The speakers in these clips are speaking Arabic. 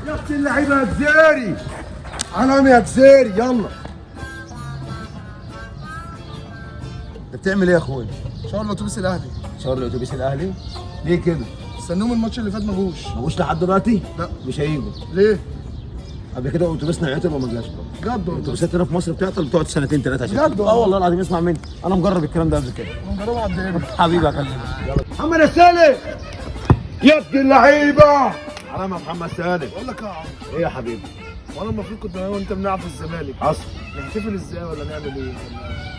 يا اختي اللعيبه يا جزيري، علام يا جزيري يلا. انت بتعمل ايه يا اخويا؟ شاور الاتوبيس الاهلي. شاور الاتوبيس الاهلي؟ ليه كده؟ استنوهم الماتش اللي فات ما جوش. ما جوش لحد دلوقتي؟ لا. مش هيجوا. ليه؟ قبل كده اتوبيسنا عطل وما جاش. بجد والله. الاتوبيسات هنا في مصر بتعطل بتقعد سنتين ثلاثه عشان بجد والله. والله العظيم اسمع مني، انا مجرب الكلام ده قبل كده. انا مجربها قد ايه؟ حبيبي اكلمك يلا. محمد السالم يا ابن اللعيبه. علام يا محمد سالم. بقول لك يا عمرو، ايه يا حبيبي؟ وانا المفروض كنت انا وانت بنلعب في الزمالك. حصل. نحتفل ازاي ولا نعمل ايه؟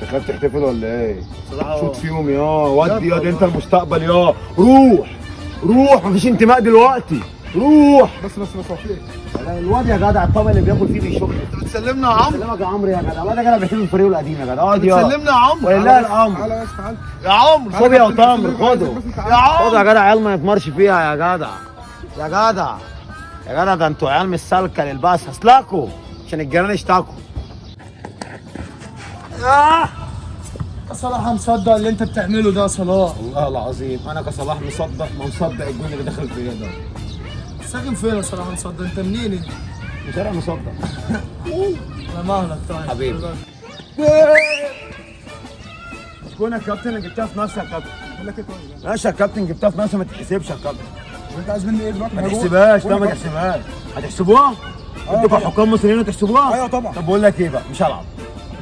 انت خايف تحتفل ولا ايه؟ بصراحه شوت فيهم يا ودي يا بجد دي، انت والله. المستقبل يا روح. روح مفيش انتماء دلوقتي، روح. بس هو في ايه؟ الواد يا جدع الطبق اللي بياكل فيه بيشك. انت بتسلمنا يا عمرو؟ سلامك يا عمرو يا جدع، الواد ده جدع بيحب الفريق القديم يا جدع. اقعد يا بتسلمنا يا عمرو؟ ولله الامر. تعالى بس تعالى يا عمرو صوبيا وتمر خده. يا عمرو خد يا جدع عيال ما يتمرش فيها يا جدع. يا جدع يا جدع، ده انتوا عيال مش سالكه للباس، هسلاكوا عشان الجيران يشتكوا. صلاح مصدق اللي انت بتعمله ده يا صلاح. والله العظيم انا كصلاح مصدق ما مصدق الجون اللي دخل فيا ده. ساكن فين يا صلاح مصدق؟ انت منين انت؟ مش انا مصدق. انا مهلك طيب حبيبي. جون يا كابتن اللي جبتها في نفسك يا كابتن. بقول لك ايه طيب؟ ماشي يا كابتن، جبتها في نفسك ما تتحسبش يا كابتن. انت عايز مني ايه دلوقتي؟ ما تحسبهاش، لا ما تحسبهاش. هتحسبوها؟ انتوا كحكام مصريين هتحسبوها؟ ايوه طبعا. طب بقول لك ايه بقى، مش هلعب.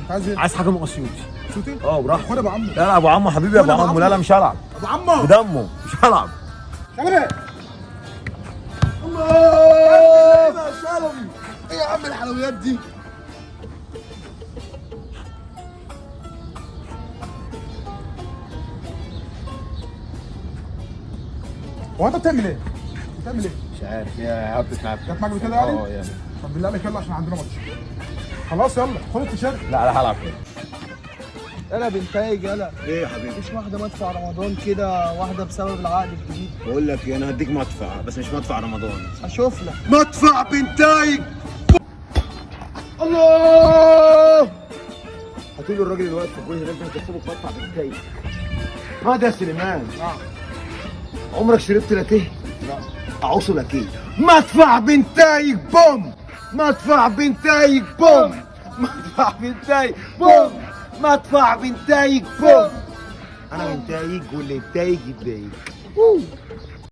انت عايز ايه؟ عايز حكم اسيوطي. شوتي؟ اه براحتك. خد يا ابو عمرو. لا لا ابو عمو حبيبي يا ابو عمو، لا لا مش هلعب. ابو عمرو بدمه مش هلعب. تعمل ايه؟ الله يا سلام. ايه يا عم الحلويات دي؟ هو انت بتعمل ايه؟ بتعمل ايه؟ مش عارف يا هبت معاك. جت معاك كده يعني؟ اه يعني. طب بالله عليك يلا عشان عندنا ماتش. خلاص يلا خد التيشيرت. لا لا هلعب كده. يلا بنتايج يلا. ايه يا حبيبي؟ مفيش واحدة مدفع رمضان كده، واحدة بسبب العقد الجديد. بقول لك ايه، انا هديك مدفع بس مش مدفع رمضان. هشوف لك. مدفع بنتايج. الله. هتقول له الراجل اللي واقف في الجول هناك ده هتكسبه في مدفع بنتايج. هذا يا سليمان. نعم. عمرك شربت لاتيه؟ لا. اعوص لاتيه. مدفع بنتايج بوم. مدفع بنتايج بوم. مدفع بنتايج بوم. مدفع بنتايج بوم. انا بنتايج واللي يتايج يتضايق.